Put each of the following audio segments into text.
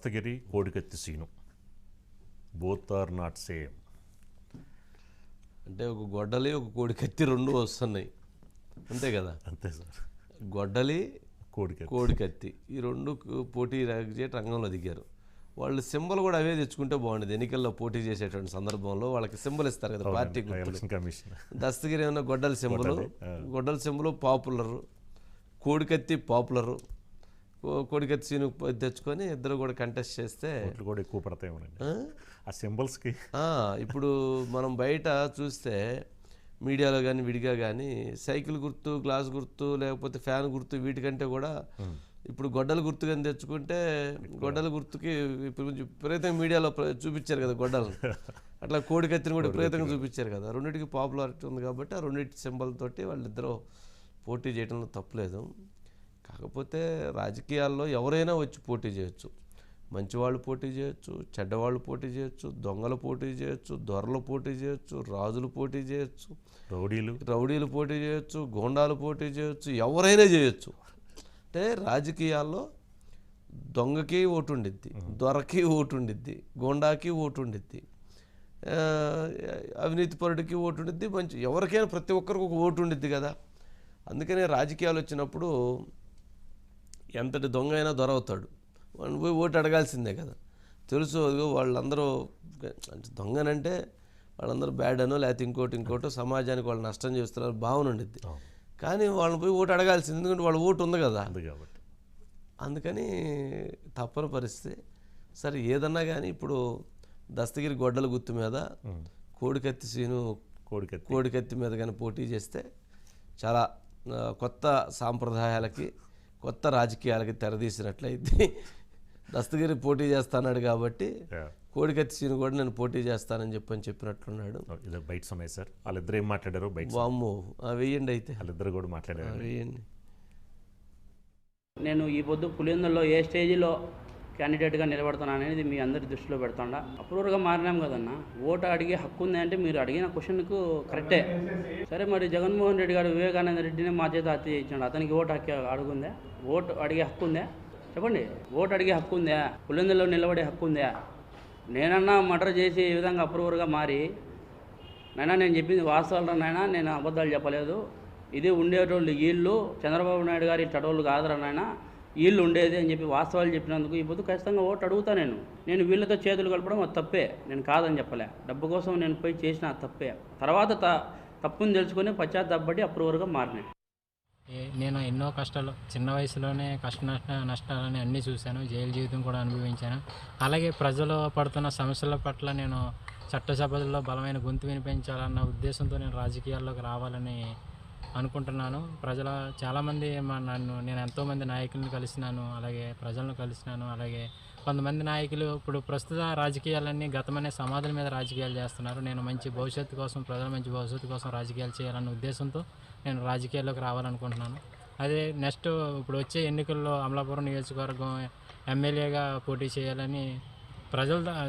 Dastagiri Kodikathi Seenu both are not same. అంటే ఒక గొడ్డలి ఒక కోడికత్తి రెండు వస్తున్నాయి అంతే కదా. అంతే సార్. గొడ్డలి కోడికత్తి ఈ రెండు పోటీ చేసి రంగంలో దిగారు. వాళ్ళు సింబల్ కూడా అవే తెచ్చుకుంటే బాగుండేది. ఎన్నికల్లో పోటీ చేసేటువంటి సందర్భంలో వాళ్ళకి సింబల్ ఇస్తారు కదా పార్టీ కమిషన్. దస్తగిరి ఏమన్నా గొడ్డలి సింబల్ పాపులర్, కోడికత్తి పాపులరు. కోడికత్తి సీను తెచ్చుకొని ఇద్దరు కూడా కంటెస్ట్ చేస్తే కూడా ఎక్కువ పడతాయి ఆ సింబల్స్కి. ఇప్పుడు మనం బయట చూస్తే మీడియాలో కానీ విడిగా కానీ సైకిల్ గుర్తు, గ్లాస్ గుర్తు, లేకపోతే ఫ్యాన్ గుర్తు వీటికంటే కూడా ఇప్పుడు గొడ్డల గుర్తు కానీ తెచ్చుకుంటే గొడ్డల గుర్తుకి ఇప్పుడు విపరీతంగా మీడియాలో చూపించారు కదా గొడ్డలు. అట్లా కోడికత్తిని కూడా విపరీతంగా చూపించారు కదా. రెండింటికి పాపులారిటీ ఉంది కాబట్టి ఆ రెండింటి సింబల్ తోటి వాళ్ళిద్దరూ పోటీ చేయడంలో తప్పులేదు. కాకపోతే రాజకీయాల్లో ఎవరైనా వచ్చి పోటీ చేయొచ్చు. మంచివాళ్ళు పోటీ చేయొచ్చు, చెడ్డవాళ్ళు పోటీ చేయొచ్చు, దొంగలు పోటీ చేయొచ్చు, దొరలు పోటీ చేయొచ్చు, రాజులు పోటీ చేయొచ్చు, రౌడీలు పోటీ చేయొచ్చు, గోండాలు పోటీ చేయొచ్చు, ఎవరైనా చేయొచ్చు. అంటే రాజకీయాల్లో దొంగకి ఓటు ఉండిద్ది, దొరకి ఓటు ఉండిద్ది, గోండాకి ఓటు ఉండిద్ది, అవినీతిపరుడికి ఓటు ఉండిద్ది, మంచి ఎవరికైనా ప్రతి ఒక్కరికి ఒక ఓటు ఉండిద్ది కదా. అందుకనే రాజకీయాలు వచ్చినప్పుడు ఎంతటి దొంగ అయినా దొర అవుతాడు. వాళ్ళు పోయి ఓటు అడగాల్సిందే కదా. తెలుసు వాళ్ళందరూ అంటే దొంగనంటే వాళ్ళందరూ బ్యాడ్ అనో లేకపోతే ఇంకోటో సమాజానికి వాళ్ళు నష్టం చేస్తున్నారు భావన ఉండిద్ది. కానీ వాళ్ళని పోయి ఓటు అడగాల్సింది, ఎందుకంటే వాళ్ళ ఓటు ఉంది కదా. అందుకని తప్పని పరిస్థితి. సరే ఏదన్నా కానీ ఇప్పుడు దస్తగిరి గొడ్డల గుర్తు మీద కోడికత్తి సీను కోడికత్తి మీద కానీ పోటీ చేస్తే చాలా కొత్త సాంప్రదాయాలకి, కొత్త రాజకీయాలకి తెరదీసినట్లయితే దస్తగిరి పోటీ చేస్తాన్నాడు కాబట్టి కోడికత్తి సీను కూడా నేను పోటీ చేస్తానని చెప్పినట్లున్నాడు. బయట సమయం సార్. వాళ్ళిద్దరు ఏం మాట్లాడారు? వామ్మో వెయ్యండి అయితే. వాళ్ళిద్దరు కూడా మాట్లాడారు. వెయ్యండి. నేను ఈ పొద్దు పులివెందుల్లో ఏ స్టేజిలో క్యాండిడేట్గా నిలబడతాను అనేది మీ అందరి దృష్టిలో పెడతాడా. అప్రూవర్గా మారినాం కదన్నా. ఓటు అడిగే హక్కు ఉంది అంటే మీరు అడిగిన క్వశ్చన్కు కరెక్టే. సరే మరి జగన్మోహన్ రెడ్డి గారు వివేకానంద రెడ్డిని మా చేత హత్య చేయించాడు. అతనికి ఓటు హక్కు అడుగుందా? ఓటు అడిగే హక్కు ఉందా? చెప్పండి. ఓటు అడిగే హక్కు ఉందా? పులివెందుల్లో నిలబడే హక్కు ఉందా? నేనన్నా మర్డర్ చేసి ఈ విధంగా అప్రూవర్గా మారి నైనా నేను చెప్పింది వాస్తవాలు నాయనా, నేను అబద్ధాలు చెప్పలేదు, ఇది ఉండేటోళ్ళు వీళ్ళు, చంద్రబాబు నాయుడు గారి టటోళ్ళు కాదురా నాయనా, వీళ్ళు ఉండేది అని చెప్పి వాస్తవాలు చెప్పినందుకు ఈ పొద్దు ఖచ్చితంగా ఓటు అడుగుతా. నేను వీళ్ళతో చేతులు కలపడం అది తప్పే, నేను కాదని చెప్పలే. డబ్బు కోసం నేను పోయి చేసిన తప్పే. తర్వాత తప్పుని తెలుసుకొని పశ్చాత్తాపడి అప్రూవర్గా మారినాయి. నేను ఎన్నో కష్టాలు చిన్న వయసులోనే నష్టాలని అన్నీ చూశాను. జైలు జీవితం కూడా అనుభవించాను. అలాగే ప్రజలు పడుతున్న సమస్యల పట్ల నేను చట్టసభల్లో బలమైన గొంతు వినిపించాలన్న ఉద్దేశంతో నేను రాజకీయాల్లోకి రావాలని అనుకుంటున్నాను. చాలామంది నేను ఎంతోమంది నాయకులను కలిసినాను, అలాగే ప్రజలను కలిసినాను. అలాగే కొంతమంది నాయకులు ఇప్పుడు ప్రస్తుత రాజకీయాలన్నీ గతమనే సమాధుల మీద రాజకీయాలు చేస్తున్నారు. నేను మంచి భవిష్యత్తు కోసం, ప్రజల మంచి భవిష్యత్తు కోసం రాజకీయాలు చేయాలన్న ఉద్దేశంతో నేను రాజకీయాల్లోకి రావాలనుకుంటున్నాను. అదే నెక్స్ట్ ఇప్పుడు వచ్చే ఎన్నికల్లో అమలాపురం నియోజకవర్గం ఎమ్మెల్యేగా పోటీ చేయాలని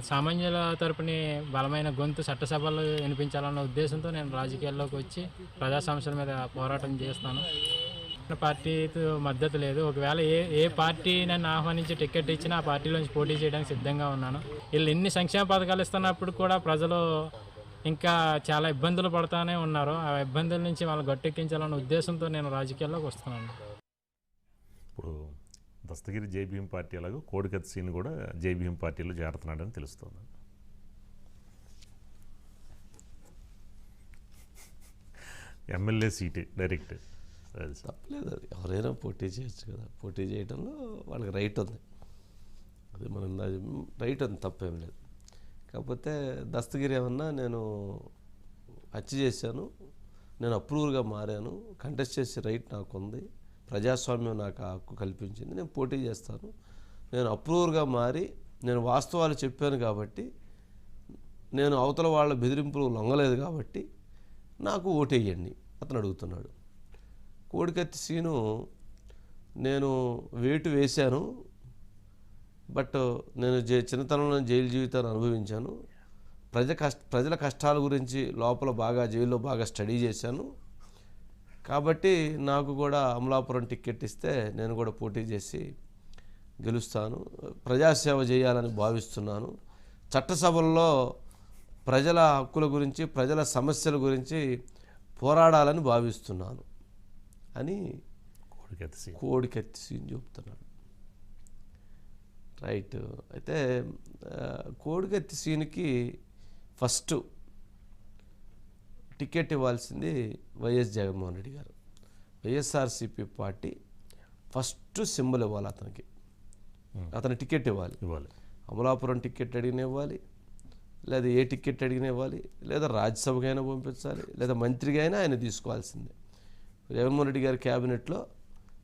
సామాన్యుల తరపుని బలమైన గొంతు చట్టసభల్లో వినిపించాలన్న ఉద్దేశంతో నేను రాజకీయాల్లోకి వచ్చి ప్రజా సమస్యల మీద పోరాటం చేస్తాను. పార్టీతో మద్దతు లేదు. ఒకవేళ ఏ పార్టీ నన్ను ఆహ్వానించి టికెట్ ఇచ్చినా ఆ పార్టీలోంచి పోటీ చేయడానికి సిద్ధంగా ఉన్నాను. వీళ్ళు ఎన్ని సంక్షేమ పథకాలు ఇస్తున్నప్పుడు కూడా ప్రజలు ఇంకా చాలా ఇబ్బందులు పడుతూనే ఉన్నారు. ఆ ఇబ్బందుల నుంచి వాళ్ళు గట్టెక్కించాలన్న ఉద్దేశంతో నేను రాజకీయాల్లోకి వస్తున్నాను. ఇప్పుడు దస్తగిరి జేబీఎం పార్టీ అలాగే కోడికత్తి సీన్ కూడా జేబీఎం పార్టీలో చేరుతున్నాడని తెలుస్తుంది. ఎమ్మెల్యే సీటు డైరెక్ట్ తప్పలేదు. అది ఎవరైనా పోటీ చేయొచ్చు కదా. పోటీ చేయడంలో వాళ్ళకి రైట్ ఉంది. అది మనం రైట్ ఉంది, తప్పేం లేదు. కాకపోతే దస్తగిరి ఏమన్నా నేను హత్య చేశాను, నేను అప్రూవర్గా మారాను, కంటెస్ట్ చేసే రైట్ నాకు ఉంది, ప్రజాస్వామ్యం నాకు హక్కు కల్పించింది, నేను పోటీ చేస్తాను, నేను అప్రూవర్గా మారి నేను వాస్తవాలు చెప్పాను కాబట్టి, నేను అవతల వాళ్ళ బెదిరింపులు లొంగలేదు కాబట్టి నాకు ఓటేయండి అతను అడుగుతున్నాడు. కోడికత్తి సీను నేను వేటు వేశాను, బట్ నేను చిన్నతనంలో జైలు జీవితాన్ని అనుభవించాను, ప్రజల కష్టాల గురించి లోపల జైల్లో బాగా స్టడీ చేశాను, కాబట్టి నాకు కూడా అమలాపురం టికెట్ ఇస్తే నేను కూడా పోటీ చేసి గెలుస్తాను, ప్రజాసేవ చేయాలని భావిస్తున్నాను, చట్టసభల్లో ప్రజల హక్కుల గురించి ప్రజల సమస్యల గురించి పోరాడాలని భావిస్తున్నాను అని కోడికత్తి సీన్ చెప్తున్నాడు. రైట్. అయితే కోడికత్తి సీన్కి ఫస్ట్ టికెట్ ఇవ్వాల్సింది వైఎస్ జగన్మోహన్ రెడ్డి గారు. వైఎస్ఆర్సీపీ పార్టీ ఫస్ట్ సింబల్ ఇవ్వాలి అతనికి, అతని టికెట్ ఇవ్వాలి. అమలాపురం టికెట్ అడిగిన ఇవ్వాలి, లేదా ఏ టికెట్ అడిగిన ఇవ్వాలి, లేదా రాజ్యసభకైనా పంపించాలి, లేదా మంత్రిగా అయినా ఆయన తీసుకోవాల్సిందే. జగన్మోహన్ రెడ్డి గారి క్యాబినెట్లో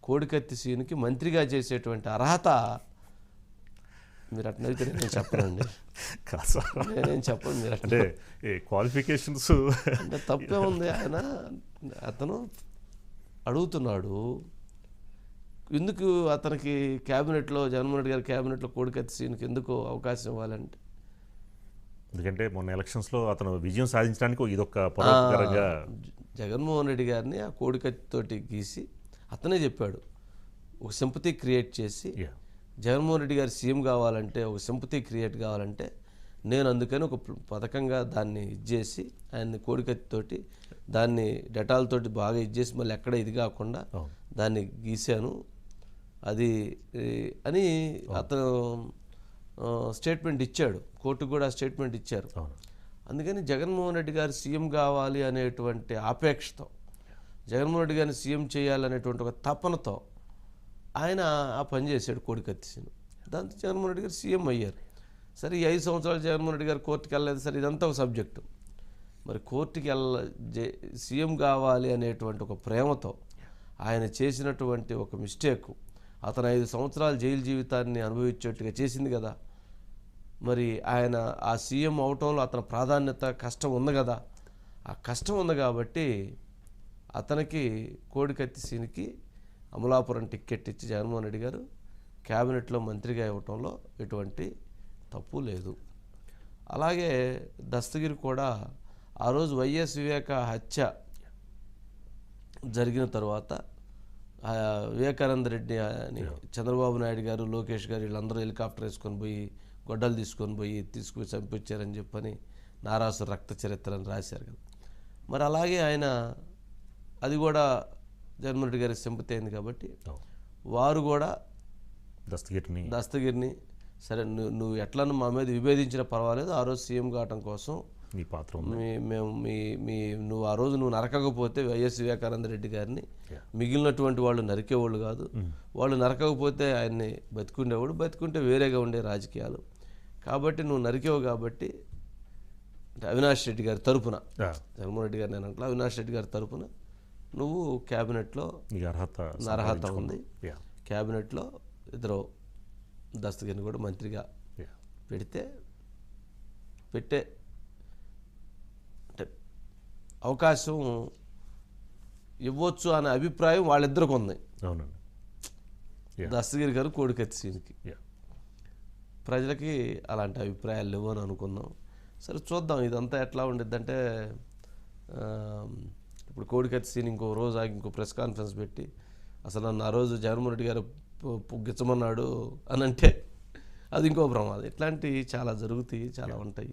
కోడికత్తి సీన్కి మంత్రిగా చేసేటువంటి అర్హత మీరు అట్నైతే నేను చెప్పనండి, నేనేం చెప్పను. మీరు అంటే క్వాలిఫికేషన్స్ అంటే తప్పే ఉంది. అతను అడుగుతున్నాడు ఎందుకు అతనికి క్యాబినెట్లో, జగన్మోహన్ రెడ్డి గారి క్యాబినెట్లో కోడికత్తి సీన్కి ఎందుకు అవకాశం ఇవ్వాలంటే, ఎందుకంటే మొన్న ఎలక్షన్స్లో అతను విజయం సాధించడానికి ఇదొక పరోపకారంగా జగన్మోహన్ రెడ్డి గారిని ఆ కోడికత్తితోటి గీసి అతనే చెప్పాడు, ఒక సింపతి క్రియేట్ చేసి జగన్మోహన్ రెడ్డి గారు సీఎం కావాలంటే, ఒక సింపతి క్రియేట్ కావాలంటే నేను అందుకని ఒక పథకంగా దాన్ని ఇచ్చేసి ఆయన్ని కోడికత్తితోటి దాన్ని డెటాల్తోటి బాగా ఇచ్చేసి మళ్ళీ ఎక్కడ ఇది కాకుండా దాన్ని గీశాను అది అని అతను స్టేట్మెంట్ ఇచ్చాడు. కోర్టుకు కూడా స్టేట్మెంట్ ఇచ్చారు. అందుకని జగన్మోహన్ రెడ్డి గారు సీఎం కావాలి అనేటువంటి ఆపేక్షతో, జగన్మోహన్ రెడ్డి గారిని సీఎం చేయాలనేటువంటి ఒక తపనతో ఆయన ఆ పని చేశాడు కోడికత్తి సీన్. దాంతో జగన్మోహన్ రెడ్డి గారు సీఎం అయ్యారు. సరే ఈ 5 సంవత్సరాలు జగన్మోహన్ రెడ్డి గారు కోర్టుకి వెళ్ళలేదు. సరే ఇదంతా ఒక సబ్జెక్టు. మరి కోర్టుకి సీఎం కావాలి అనేటువంటి ఒక ప్రేమతో ఆయన చేసినటువంటి ఒక మిస్టేకు అతను 5 సంవత్సరాల జైలు జీవితాన్ని అనుభవించేట్టుగా చేసింది కదా. మరి ఆయన ఆ సీఎం అవటంలో అతని ప్రాధాన్యత, కష్టం ఉంది కదా. ఆ కష్టం ఉంది కాబట్టి అతనికి కోడికత్తి సీన్కి అమలాపురం టికెట్ ఇచ్చి జగన్మోహన్ రెడ్డి గారు క్యాబినెట్లో మంత్రిగా ఇవ్వటంలో ఎటువంటి తప్పు లేదు. అలాగే దస్తగిరి కూడా ఆ రోజు వైఎస్ వివేక హత్య జరిగిన తర్వాత వివేకానంద రెడ్డి అని చంద్రబాబు నాయుడు గారు, లోకేష్ గారు వీళ్ళందరూ హెలికాప్టర్ వేసుకొని పోయి గొడ్డలు తీసుకొని పోయి తీసుకుని చంపించారని చెప్పని నారాసు రక్త చరిత్ర అని రాశారు కదా. మరి అలాగే ఆయన అది కూడా జగన్మోహన్ రెడ్డి గారికి సింపతి అయింది కాబట్టి వారు కూడా దస్తగిరిని సరే నువ్వు ఎట్లను మా మీద విభేదించినా పర్వాలేదు, ఆ రోజు సీఎం కావటం కోసం మీ పాత్ర మేము నువ్వు ఆ రోజు నువ్వు నరకకపోతే వైఎస్ వివేకానంద రెడ్డి గారిని మిగిలినటువంటి వాళ్ళు నరికేవాళ్ళు కాదు, వాళ్ళు నరకకపోతే ఆయన్ని బతుకుండేవాడు, బతుకుంటే వేరేగా ఉండే రాజకీయాలు కాబట్టి నువ్వు నరికేవు కాబట్టి అవినాష్ రెడ్డి గారి తరపున, జగన్మోహన్ రెడ్డి గారు నేను అంటా, అవినాష్ రెడ్డి గారి తరపున నువ్వు క్యాబినెట్లో అర్హత ఉంది, క్యాబినెట్లో ఇద్దరు దస్తగిరిని కూడా మంత్రిగా పెట్టే అంటే అవకాశం ఇవ్వచ్చు అనే అభిప్రాయం వాళ్ళిద్దరికి ఉంది. దస్తగిరి గారు కోడికత్తి సీన్కి. ప్రజలకి అలాంటి అభిప్రాయాలు లేవు అని అనుకుందాం. సరే చూద్దాం ఇదంతా ఎట్లా ఉండిద్దంటే, ఇప్పుడు కోడికత్తి సీన్ ఇంకో రోజు ఆగి ఇంకో ప్రెస్ కాన్ఫరెన్స్ పెట్టి అసలు నన్ను ఆ రోజు జగన్మోహన్ రెడ్డి గారు గిచ్చమన్నాడు అని అంటే అది ఇంకో ప్రమాదం. ఇట్లాంటివి చాలా జరుగుతాయి, చాలా ఉంటాయి.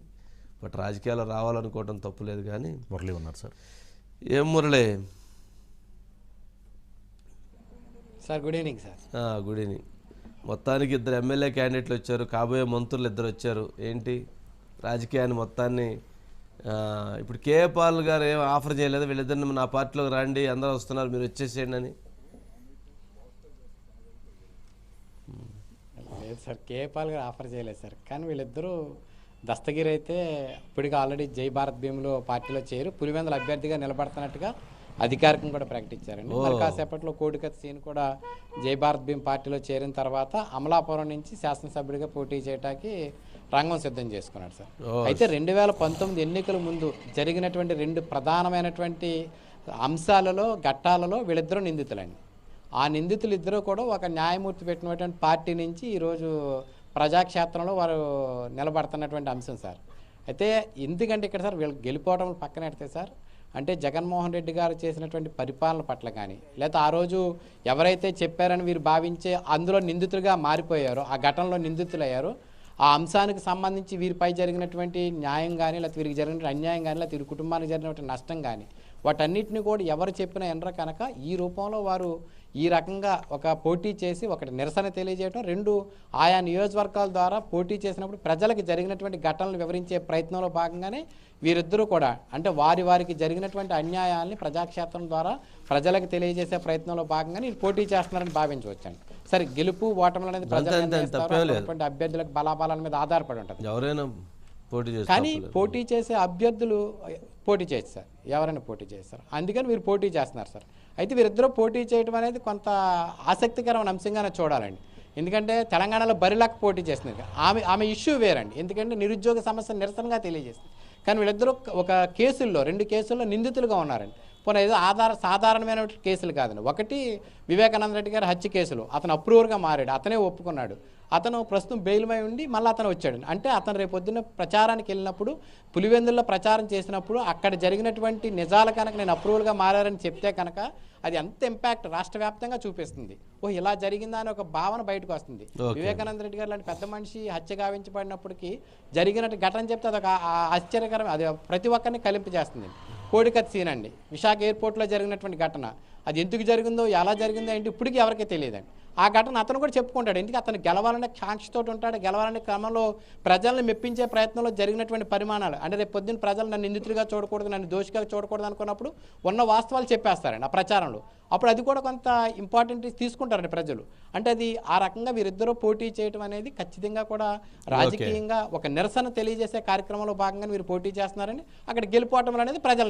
బట్ రాజకీయాలు రావాలనుకోవడం తప్పులేదు. కానీ మురళి ఉన్నారు సార్. ఏం Murali sir? Good evening sir. Good evening. మొత్తానికి 2 ఎమ్మెల్యే క్యాండిడేట్లు వచ్చారు, కాబోయే మంత్రులు 2 వచ్చారు. ఏంటి రాజకీయాన్ని మొత్తాన్ని ఇప్పుడు కేఏ పాల్ గారు ఏం ఆఫర్ చేయలేదు వీళ్ళిద్దరిని నా పార్టీలోకి రండి, అందరూ వస్తున్నారు మీరు వచ్చేసేయండి అని? లేదు సార్, కేఏ పాల్ గారు ఆఫర్ చేయలేదు సార్. కానీ వీళ్ళిద్దరూ దస్తగిరి అయితే ఇప్పటికి ఆల్రెడీ జై భారత్ భీమ్లో పార్టీలో చేరి పులివెందుల అభ్యర్థిగా నిలబడుతున్నట్టుగా అధికారికంగా కూడా ప్రకటించారండి. మరి కాసేపట్లో కోడికత్తి సీన్ కూడా జై భారత్ భీమ్ పార్టీలో చేరిన తర్వాత అమలాపురం నుంచి శాసనసభ్యుడిగా పోటీ చేయడానికి రంగం సిద్ధం చేసుకున్నాడు సార్. అయితే 2019 ఎన్నికల ముందు జరిగినటువంటి 2 ప్రధానమైనటువంటి అంశాలలో ఘట్టాలలో వీళ్ళిద్దరూ నిందితులండి. ఆ నిందితులు ఇద్దరు కూడా ఒక న్యాయమూర్తి పెట్టినటువంటి పార్టీ నుంచి ఈరోజు ప్రజాక్షేత్రంలో వారు నిలబడుతున్నటువంటి అంశం సార్. అయితే ఎందుకంటే ఇక్కడ సార్ వీళ్ళు గెలిపోవడం పక్కన పెడితే సార్, అంటే జగన్మోహన్ రెడ్డి గారు చేసినటువంటి పరిపాలన పట్ల కానీ, లేదా ఆ రోజు ఎవరైతే చెప్పారని వీరు భావించే అందులో నిందితులుగా మారిపోయారో, ఆ ఘటనలో నిందితులయ్యారో, ఆ అంశానికి సంబంధించి వీరిపై జరిగినటువంటి న్యాయం కానీ, లేకపోతే వీరికి జరిగినటువంటి అన్యాయం కానీ, లేకపోతే వీరి కుటుంబానికి జరిగినటువంటి నష్టం కానీ, వాటన్నిటిని కూడా ఎవరు చెప్పినా ఎనర కనుక ఈ రూపంలో వారు ఈ రకంగా ఒక పోటీ చేసి ఒకటి నిరసన తెలియజేయడం, రెండు ఆయా నియోజకవర్గాల ద్వారా పోటీ చేసినప్పుడు ప్రజలకు జరిగినటువంటి ఘటనలు వివరించే ప్రయత్నంలో భాగంగానే వీరిద్దరూ కూడా అంటే వారికి జరిగినటువంటి అన్యాయాల్ని ప్రజాక్షేత్రం ద్వారా ప్రజలకు తెలియజేసే ప్రయత్నంలో భాగంగానే వీరు పోటీ చేస్తున్నారని భావించవచ్చండి. సరే, గెలుపు ఓటములు అనేది ప్రజలు అభ్యర్థులకు బలాబలాల మీద ఆధారపడి ఉంటుంది. ఎవరైనా పోటీ చేస్తారు, కానీ పోటీ చేసే అభ్యర్థులు పోటీ చేస్తారు, ఎవరైనా పోటీ చేస్తారు. అందుకని వీరు పోటీ చేస్తున్నారు సార్. అయితే వీరిద్దరూ పోటీ చేయడం అనేది కొంత ఆసక్తికరమైన అంశంగానే చూడాలండి. ఎందుకంటే తెలంగాణలో బరిలాక్ పోటీ చేస్తుంది. ఆమె ఇష్యూ వేరండి. ఎందుకంటే నిరుద్యోగ సమస్య నిరసనగా తెలియజేస్తుంది. కానీ వీళ్ళిద్దరూ ఒక కేసుల్లో 2 కేసుల్లో నిందితులుగా ఉన్నారండి. పోనీ ఏదో సాధారణమైన కేసులు కాదండి. ఒకటి వివేకానంద రెడ్డి గారి హత్య కేసులో అతను అప్రూవర్గా మారాడు, అతనే ఒప్పుకున్నాడు. అతను ప్రస్తుతం బెయిల్మై ఉండి మళ్ళీ అతను వచ్చాడు. అంటే అతను రేపు పొద్దున్న ప్రచారానికి వెళ్ళినప్పుడు, పులివెందుల్లో ప్రచారం చేసినప్పుడు అక్కడ జరిగినటువంటి నిజాల కనుక నేను అప్రూవల్గా మారారని చెప్తే కనుక అది ఎంత ఇంపాక్ట్ రాష్ట్ర వ్యాప్తంగా చూపిస్తుంది. ఇలా జరిగిందా అని ఒక భావన బయటకు వస్తుంది. వివేకానంద రెడ్డి గారు లాంటి పెద్ద మనిషి హత్య గావించబడినప్పటికీ జరిగినట్టు ఘటన చెప్తే అదొక ఆశ్చర్యకరం, అది ప్రతి ఒక్కరిని కలింపజేస్తుంది. కోడికత్ సీన్ అండి, విశాఖ ఎయిర్పోర్ట్లో జరిగినటువంటి ఘటన, అది ఎందుకు జరిగిందో ఎలా జరిగిందో ఏంటి ఇప్పటికీ ఎవరికీ తెలియదండి. ఆ ఘటన అతను కూడా చెప్పుకుంటాడు. ఎందుకంటే అతను గెలవాలనే కాంక్షతో ఉంటాడు. గెలవాలనే క్రమంలో ప్రజల్ని మెప్పించే ప్రయత్నంలో జరిగినటువంటి పరిమాణాలు అంటే రేపు పొద్దున్న ప్రజలు నన్ను నిందితుడిగా చూడకూడదు, నన్ను దోషిగా చూడకూడదు అనుకున్నప్పుడు ఉన్న వాస్తవాలు చెప్పేస్తారండి ఆ ప్రచారంలో. అప్పుడు అది కూడా కొంత ఇంపార్టెంట్ తీసుకుంటారండి ప్రజలు. అంటే అది ఆ రకంగా వీరిద్దరూ పోటీ చేయడం అనేది ఖచ్చితంగా కూడా రాజకీయంగా ఒక నిరసన తెలియజేసే కార్యక్రమంలో భాగంగా వీరు పోటీ చేస్తున్నారని అక్కడ గెలుపోవటం అనేది ప్రజలు